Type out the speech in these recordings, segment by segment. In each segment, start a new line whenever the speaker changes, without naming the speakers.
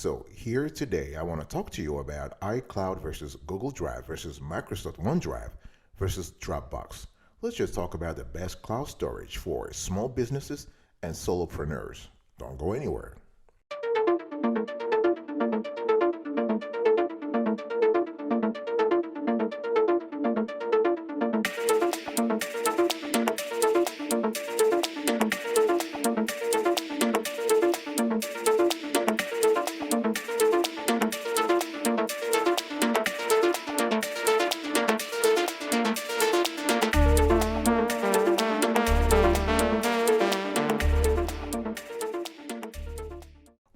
So, here today, I want to talk to you about iCloud versus Google Drive versus Microsoft OneDrive versus Dropbox. Let's just talk about the best cloud storage for small businesses and solopreneurs. Don't go anywhere.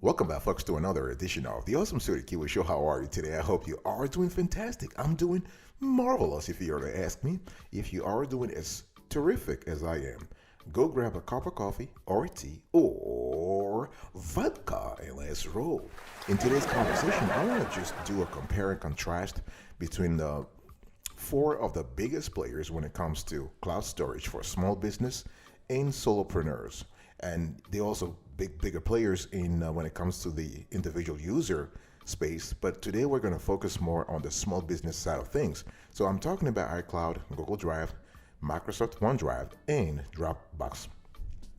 Welcome back, folks, to another edition of the Awesome Studio Kiwi Show. How are you today? I hope you are doing fantastic. I'm doing marvelous, if you were to ask me. If you are doing as terrific as I am, go grab a cup of coffee or tea or vodka and let's roll. In today's conversation, I want to just do a compare and contrast between the four of the biggest players when it comes to cloud storage for small business and solopreneurs. And they also bigger players in when it comes to the individual user space. But today we're going to focus more on the small business side of things. So I'm talking about iCloud, Google Drive, Microsoft OneDrive, and Dropbox.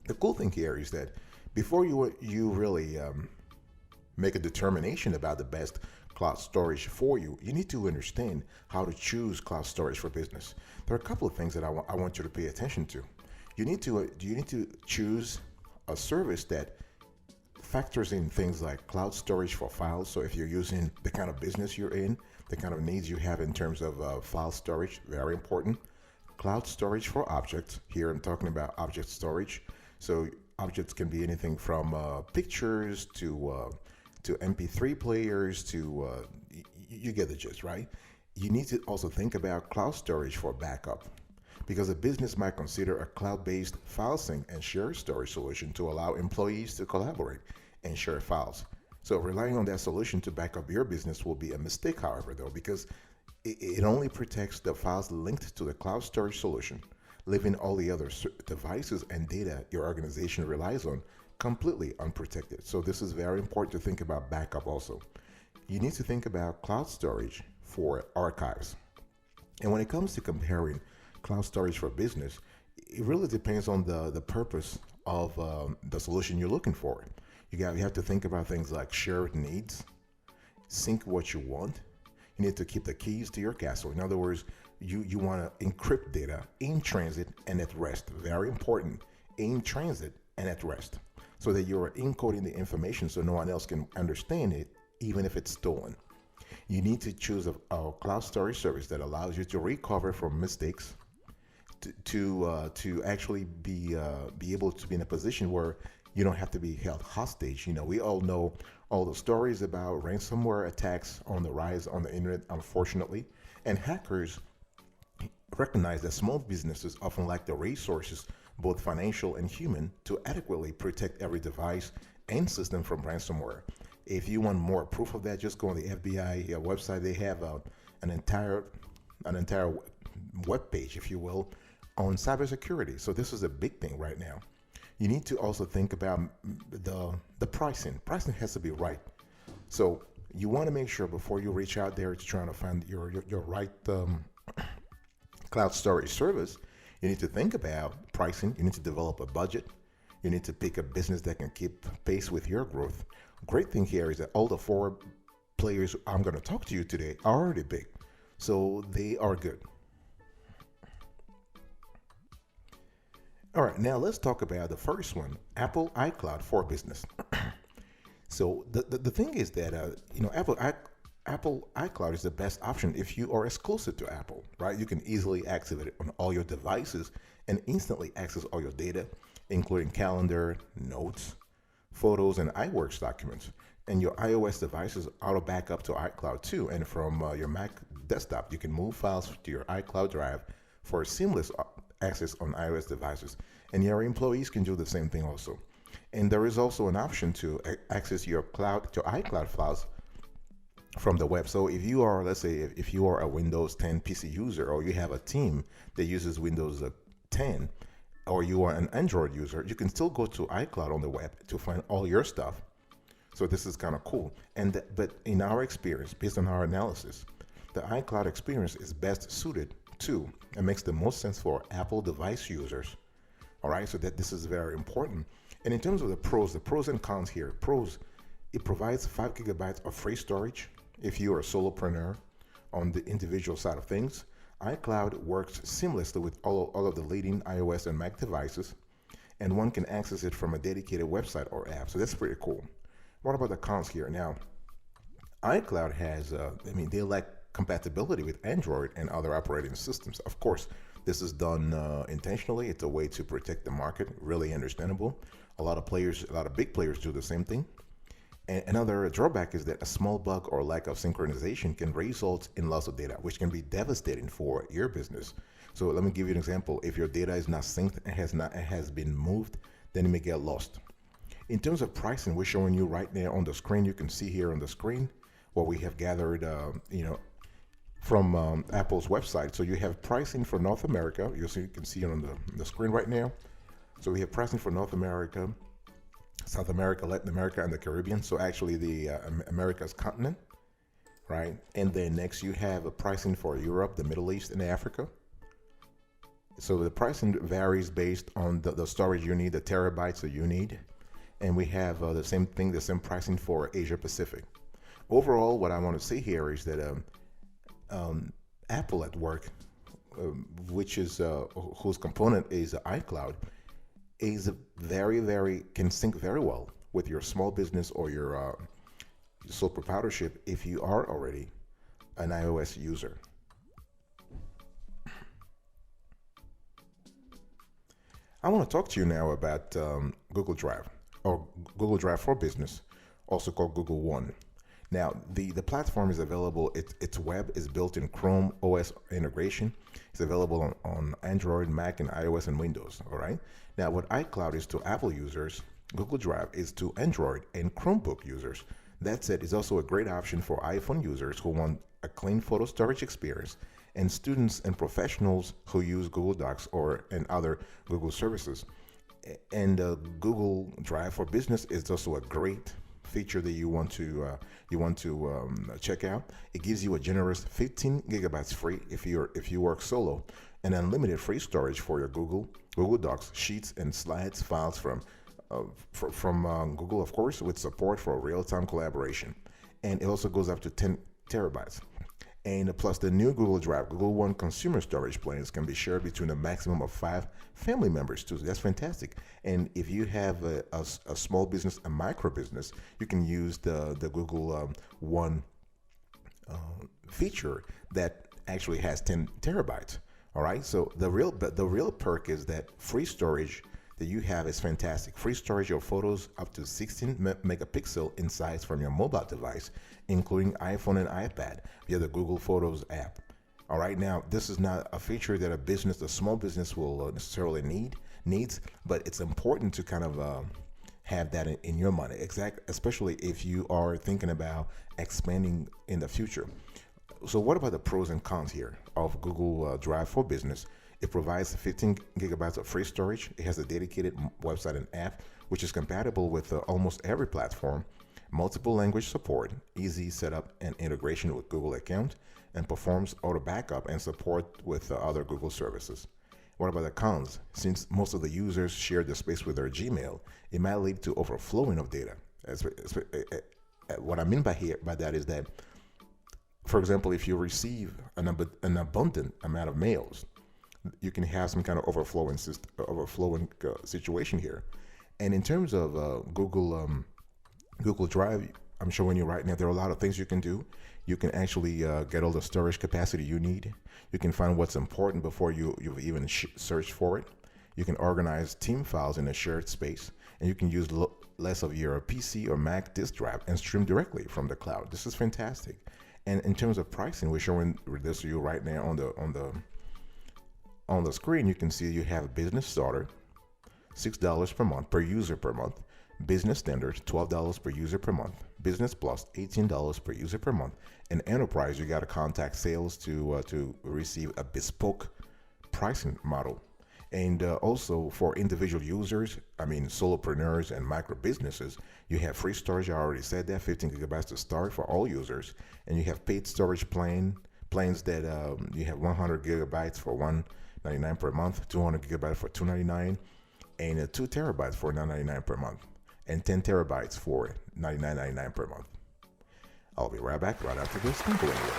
The cool thing here is that before you really make a determination about the best cloud storage for you, you need to understand how to choose cloud storage for business. There are a couple of things that I want you to pay attention to. You need to choose a service that factors in things like cloud storage for files. So if you're using the kind of business you're in, the kind of needs you have in terms of file storage, very important. Cloud storage for objects. Here I'm talking about object storage. So objects can be anything from pictures to MP3 players to you get the gist, right? You need to also think about cloud storage for backup, because a business might consider a cloud-based file sync and share storage solution to allow employees to collaborate and share files. So relying on that solution to back up your business will be a mistake, however, though, because it only protects the files linked to the cloud storage solution, leaving all the other devices and data your organization relies on completely unprotected. So this is very important to think about backup also. You need to think about cloud storage for archives. And when it comes to comparing cloud storage for business, it really depends on the purpose of the solution you're looking for. You have to think about things like shared needs, sync what you want. You need to keep the keys to your castle. In other words, you want to encrypt data in transit and at rest. Very important, in transit and at rest, so that you're encoding the information so no one else can understand it, even if it's stolen. You need to choose a cloud storage service that allows you to recover from mistakes, to actually be able to be in a position where you don't have to be held hostage. You know, we all know all the stories about ransomware attacks on the rise on the internet, unfortunately, and hackers recognize that small businesses often lack the resources, both financial and human, to adequately protect every device and system from ransomware. If you want more proof of that, just go on the FBI website. They have an entire web page, if you will, on cybersecurity. So this is a big thing right now. You need to also think about the pricing. Pricing has to be right. So you want to make sure before you reach out there to trying to find your right cloud storage service, you need to think about pricing. You need to develop a budget. You need to pick a business that can keep pace with your growth. Great thing here is that all the four players I'm going to talk to you today are already big, so they are good. All right, now let's talk about the first one, Apple iCloud for Business. So the thing is that Apple iCloud is the best option if you are exclusive to Apple, right? You can easily activate it on all your devices and instantly access all your data, including calendar, notes, photos, and iWorks documents. And your iOS devices auto backup to iCloud too. And from your Mac desktop, you can move files to your iCloud drive for seamless access on iOS devices. And your employees can do the same thing also. And there is also an option to access your iCloud files from the web. So if you are, let's say, if you are a Windows 10 PC user, or you have a team that uses Windows 10, or you are an Android user, you can still go to iCloud on the web to find all your stuff. So this is kind of cool. But in our experience, based on our analysis, the iCloud experience is best suited to and makes the most sense for Apple device users. All right, so that this is very important. And in terms of the pros and cons here. Pros, it provides 5 GB of free storage if you are a solopreneur on the individual side of things. iCloud works seamlessly with all of the leading iOS and Mac devices, and one can access it from a dedicated website or app. So that's pretty cool. What about the cons here? Now, iCloud has, they lack compatibility with Android and other operating systems. Of course, this is done intentionally. It's a way to protect the market. Really understandable. A lot of big players do the same thing. And another drawback is that a small bug or lack of synchronization can result in loss of data, which can be devastating for your business. So let me give you an example. If your data is not synced and has been moved, then it may get lost. In terms of pricing, we're showing you right there on the screen. You can see here on the screen what we have gathered, from Apple's website. So you have pricing for North America. You can see it on the screen right now. So we have pricing for North America, South America, Latin America, and the Caribbean. So actually the America's continent, right? And then next you have a pricing for Europe, the Middle East, and Africa. So the pricing varies based on the storage you need, the terabytes that you need. And we have the same pricing for Asia Pacific. Overall, what I want to say here is that Apple at work, which is whose component is iCloud, is can sync very well with your small business or your sole proprietorship if you are already an iOS user. I want to talk to you now about Google Drive, or Google Drive for Business, also called Google One. Now, the platform is available. Its web is built in Chrome OS integration. It's available on Android, Mac, and iOS and Windows. All right. Now, what iCloud is to Apple users, Google Drive is to Android and Chromebook users. That said, it's also a great option for iPhone users who want a clean photo storage experience, and students and professionals who use Google Docs and other Google services. And Google Drive for Business is also a great feature that you want to check out. It gives you a generous 15 GB free if you work solo, and unlimited free storage for your Google Docs, Sheets, and Slides files from Google, of course, with support for real-time collaboration. And it also goes up to 10 terabytes. And plus, the new Google Drive, Google One consumer storage plans can be shared between a maximum of 5 family members too. That's fantastic. And if you have a small business, a micro business, you can use the Google One feature that actually has 10 terabytes. All right. So the real perk is that free storage that you have is fantastic. Free storage of photos up to 16 megapixel in size from your mobile device, including iPhone and iPad via the Google Photos app. All right, now this is not a feature that a small business will necessarily needs, but it's important to kind of have that in your mind, especially if you are thinking about expanding in the future. So what about the pros and cons here of Google Drive for Business? It provides 15 gigabytes of free storage. It has a dedicated website and app, which is compatible with almost every platform, multiple language support, easy setup and integration with Google account, and performs auto backup and support with other Google services. What about the cons? Since most of the users share the space with their Gmail, it might lead to overflowing of data. What I mean by that is that, for example, if you receive an abundant amount of mails, you can have some kind of overflowing situation here. And in terms of Google Drive, I'm showing you right now, there are a lot of things you can do. You can actually get all the storage capacity you need. You can find what's important before you've even searched for it. You can organize team files in a shared space, and you can use less of your PC or Mac disk drive and stream directly from the cloud. This is fantastic. And in terms of pricing, we're showing this to you right now on the screen. You can see you have Business Starter, $6 per month per user per month. Business Standard, $12 per user per month. Business Plus, $18 per user per month. And Enterprise, you got to contact sales to receive a bespoke pricing model. And also for individual users, I mean solopreneurs and micro businesses, you have free storage. I already said that, 15 gigabytes to start for all users, and you have paid storage plans that you have 100 gigabytes for 199 per month, 200 gigabytes for 299, and 2 terabytes for 999 per month, and 10 terabytes for 99.99 per month. I'll be right back right after this. Don't go anywhere.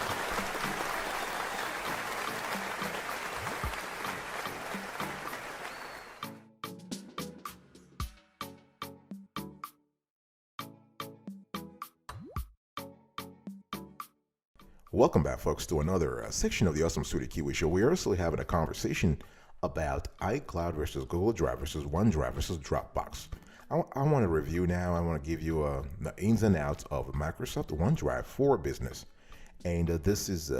Welcome back, folks, to another section of the Awesome Studio Kiwi Show. We're also having a conversation about iCloud versus Google Drive versus OneDrive versus Dropbox. I want to review now. I want to give you the ins and outs of Microsoft OneDrive for Business. And this is,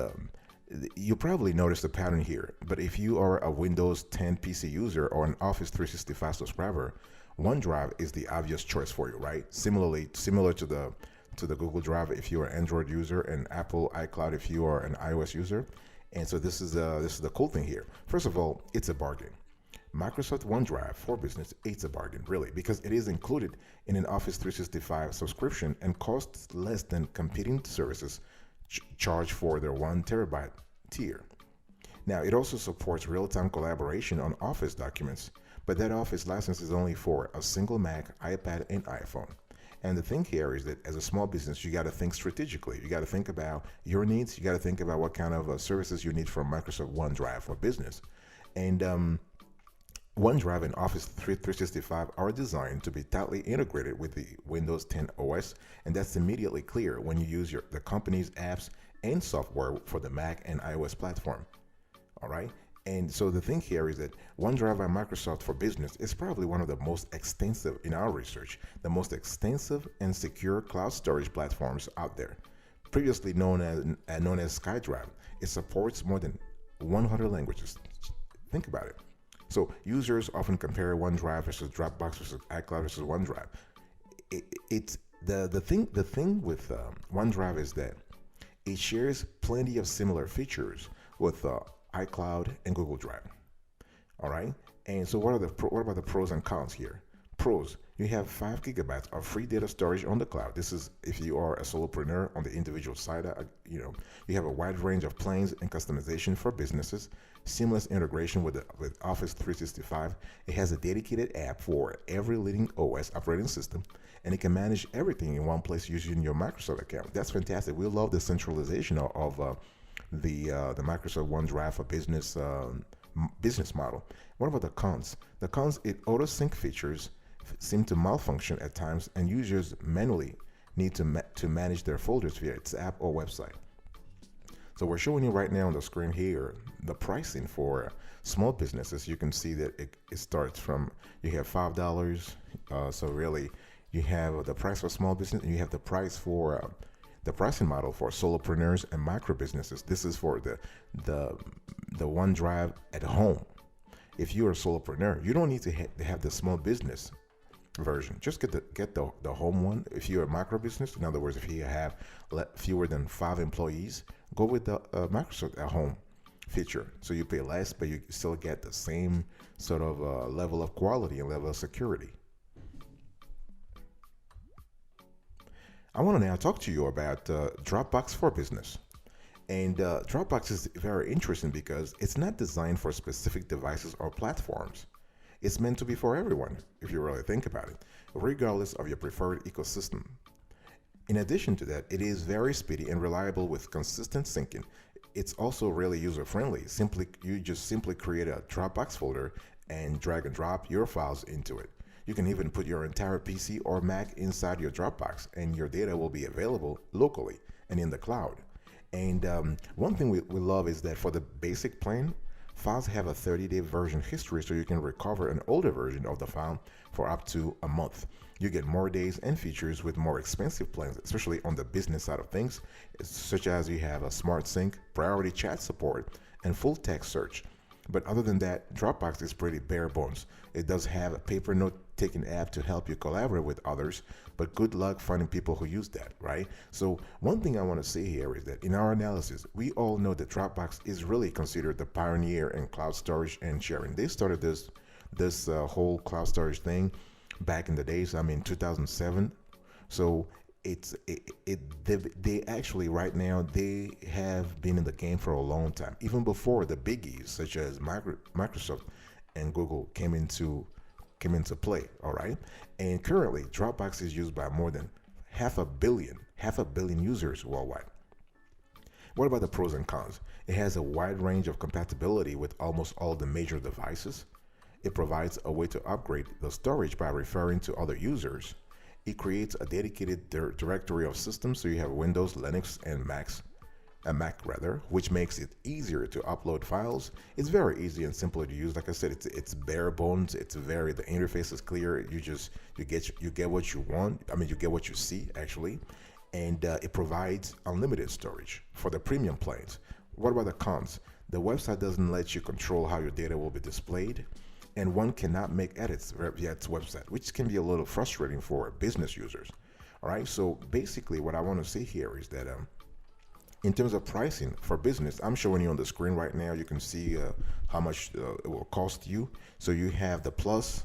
you probably noticed the pattern here, but if you are a Windows 10 PC user or an Office 365 subscriber, OneDrive is the obvious choice for you, right? Similar to the Google Drive if you're an Android user, and Apple iCloud if you are an iOS user. And so this is the cool thing here. First of all, it's a bargain. Microsoft OneDrive for Business, it's a bargain, really, because it is included in an Office 365 subscription and costs less than competing services charged for their 1 terabyte tier. Now, it also supports real-time collaboration on Office documents, but that Office license is only for a single Mac, iPad, and iPhone. And the thing here is that as a small business, you got to think strategically. You got to think about your needs. You got to think about what kind of services you need from Microsoft OneDrive for Business. And OneDrive and Office 365 are designed to be tightly integrated with the Windows 10 OS, and that's immediately clear when you use the company's apps and software for the Mac and iOS platform. All right? And so the thing here is that OneDrive by Microsoft for Business is probably one of the most extensive, in our research, the most extensive and secure cloud storage platforms out there. Previously known as SkyDrive, it supports more than 100 languages. Think about it. So users often compare OneDrive versus Dropbox versus iCloud versus OneDrive. It's the thing with OneDrive is that it shares plenty of similar features with iCloud and Google Drive. All right. And so what about the pros and cons here? Pros: you have 5 gigabytes of free data storage on the cloud. This is if you are a solopreneur on the individual side. You have a wide range of plans and customization for businesses. Seamless integration with Office 365. It has a dedicated app for every leading OS operating system, and it can manage everything in one place using your Microsoft account. That's fantastic. We love the centralization of the Microsoft OneDrive for Business business model. What about the cons? The cons: it auto sync features seem to malfunction at times, and users manually need to manage their folders via its app or website. So we're showing you right now on the screen here the pricing for small businesses. You can see that it starts from, you have $5. So really, you have the price for small business, and you have the price for the pricing model for solopreneurs and micro businesses. This is for the OneDrive at home. If you're a solopreneur, you don't need to have the small business version. Just get the home one. If you're a micro business, in other words, if you have fewer than 5 employees, go with the Microsoft at home feature. So you pay less, but you still get the same sort of level of quality and level of security. I want to now talk to you about Dropbox for Business. And Dropbox is very interesting because it's not designed for specific devices or platforms. It's meant to be for everyone, if you really think about it, regardless of your preferred ecosystem. In addition to that, it is very speedy and reliable with consistent syncing. It's also really user-friendly. You just simply create a Dropbox folder and drag and drop your files into it. You can even put your entire PC or Mac inside your Dropbox, and your data will be available locally and in the cloud. And one thing we love is that for the basic plan, files have a 30-day version history, so you can recover an older version of the file for up to a month. You get more days and features with more expensive plans, especially on the business side of things, such as you have a smart sync, priority chat support, and full text search. But other than that, Dropbox is pretty bare bones. It does have a paper note-taking app to help you collaborate with others, but good luck finding people who use that, right? So one thing I want to say here is that in our analysis, we all know that Dropbox is really considered the pioneer in cloud storage and sharing. They started this whole cloud storage thing back in the days. I mean, 2007. So they actually right now they have been in the game for a long time, even before the biggies such as Microsoft and Google came into play. All right, and currently Dropbox is used by more than half a billion users worldwide. What about the pros and cons? It has a wide range of compatibility with almost all the major devices. It provides a way to upgrade the storage by referring to other users. It creates a dedicated directory of systems, so you have Windows, Linux, and Mac rather, which makes it easier to upload files. It's very easy and simple to use. Like I said, it's bare bones. The interface is clear. You get what you want. I mean, you get what you see actually, and it provides unlimited storage for the premium plans. What about the cons? The website doesn't let you control how your data will be displayed, and one cannot make edits via its website, which can be a little frustrating for business users. All right, so basically what I want to say here is that in terms of pricing for business, I'm showing you on the screen right now. You can see how much it will cost you. So you have the plus.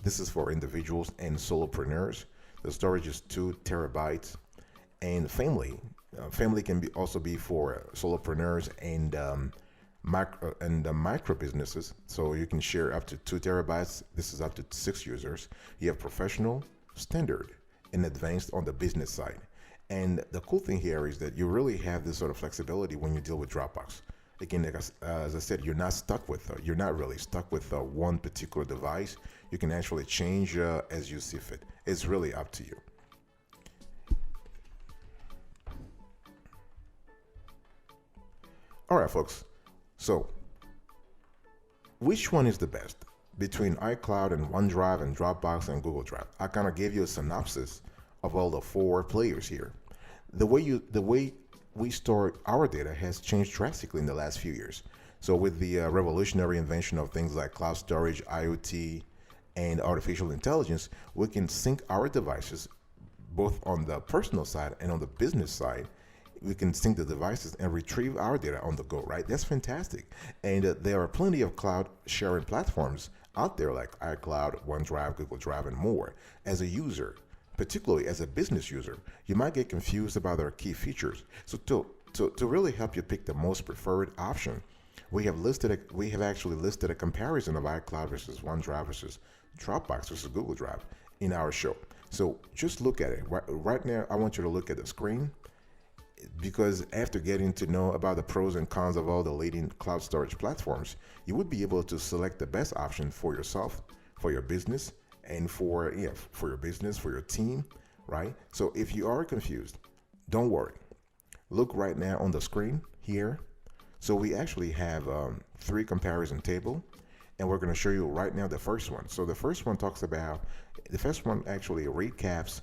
This is for individuals and solopreneurs. The storage is 2 terabytes, and family. Family can also be for solopreneurs and micro businesses, so you can share up to 2 terabytes. This is up to 6 users. You have professional, standard, and advanced on the business side. And the cool thing here is that you really have this sort of flexibility when you deal with Dropbox. Again, as I said, you're not really stuck with one particular device. You can actually change as you see fit. It's really up to you. All right, folks. So, which one is the best between iCloud and OneDrive and Dropbox and Google Drive? I kind of gave you a synopsis of all the 4 players here. The way we store our data has changed drastically in the last few years. So with the revolutionary invention of things like cloud storage, IoT, and artificial intelligence, we can sync our devices both on the personal side and on the business side. We can sync the devices and retrieve our data on the go, right? That's fantastic. And there are plenty of cloud sharing platforms out there like iCloud, OneDrive, Google Drive, and more. As a user, particularly as a business user, you might get confused about their key features. So to really help you pick the most preferred option, we have actually listed a comparison of iCloud versus OneDrive versus Dropbox versus Google Drive in our show. So just look at it. Right now, I want you to look at the screen, because after getting to know about the pros and cons of all the leading cloud storage platforms, you would be able to select the best option for yourself, for your business, and for your business, for your team, right? So if you are confused, don't worry. Look right now on the screen here. So we actually have 3 comparison table, and we're going to show you right now the first one. So the first one actually recaps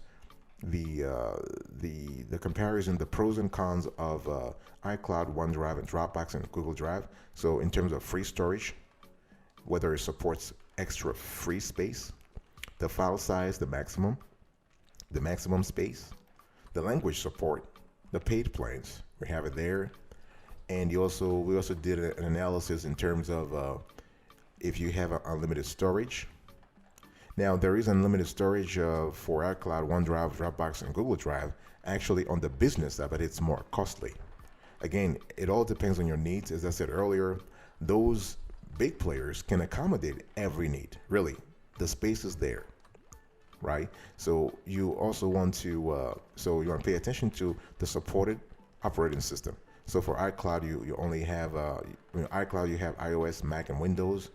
the comparison, the pros and cons of iCloud, OneDrive, and Dropbox and Google Drive. So in terms of free storage, whether it supports extra free space, the file size, the maximum space, the language support, the paid plans, we have it there. And we also did an analysis in terms of if you have unlimited storage. Now, there is unlimited storage for iCloud, OneDrive, Dropbox, and Google Drive, actually on the business side, but it's more costly. Again, it all depends on your needs. As I said earlier, those big players can accommodate every need. Really, the space is there, right? So you also want to pay attention to the supported operating system. So for iCloud, you only have iCloud, you have iOS, Mac, and Windows.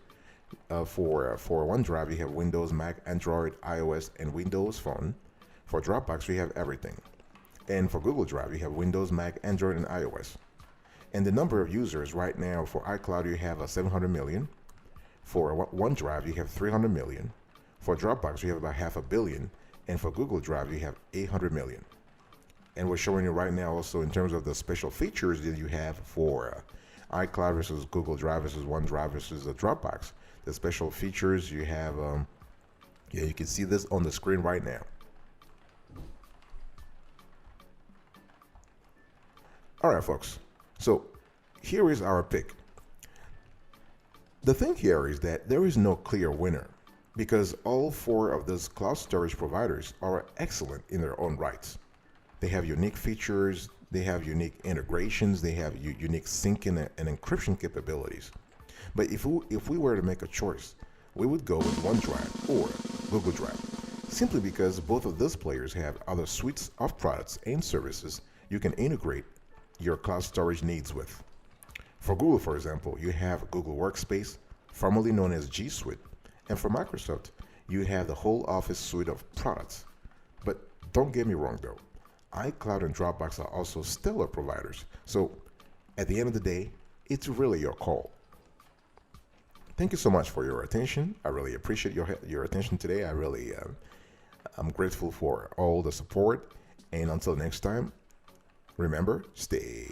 For OneDrive, you have Windows, Mac, Android, iOS, and Windows Phone. For Dropbox, we have everything. And for Google Drive, you have Windows, Mac, Android, and iOS. And the number of users right now for iCloud, you have 700 million. For OneDrive, you have 300 million. For Dropbox, you have about 500 million. And for Google Drive, you have 800 million. And we're showing you right now also in terms of the special features that you have for iCloud versus Google Drive versus OneDrive versus Dropbox. The special features, you have Yeah, you can see this on the screen right now. All right, folks. So here is our pick. The thing here is that there is no clear winner because all four of those cloud storage providers are excellent in their own rights. They have unique features, they have unique integrations, they have unique syncing and encryption capabilities. But if we were to make a choice, we would go with OneDrive or Google Drive, simply because both of those players have other suites of products and services you can integrate your cloud storage needs with. For Google, for example, you have Google Workspace, formerly known as G Suite, and for Microsoft, you have the whole Office suite of products. But don't get me wrong though, iCloud and Dropbox are also stellar providers. So at the end of the day, it's really your call. Thank you so much for your attention. I really appreciate your attention today. I'm grateful for all the support. And until next time, remember, stay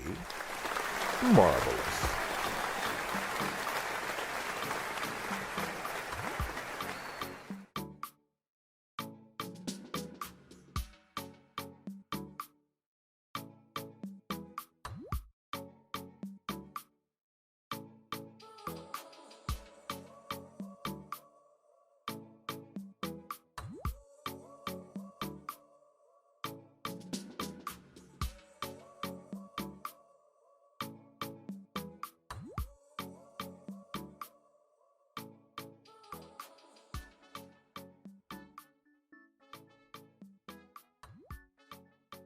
marvelous.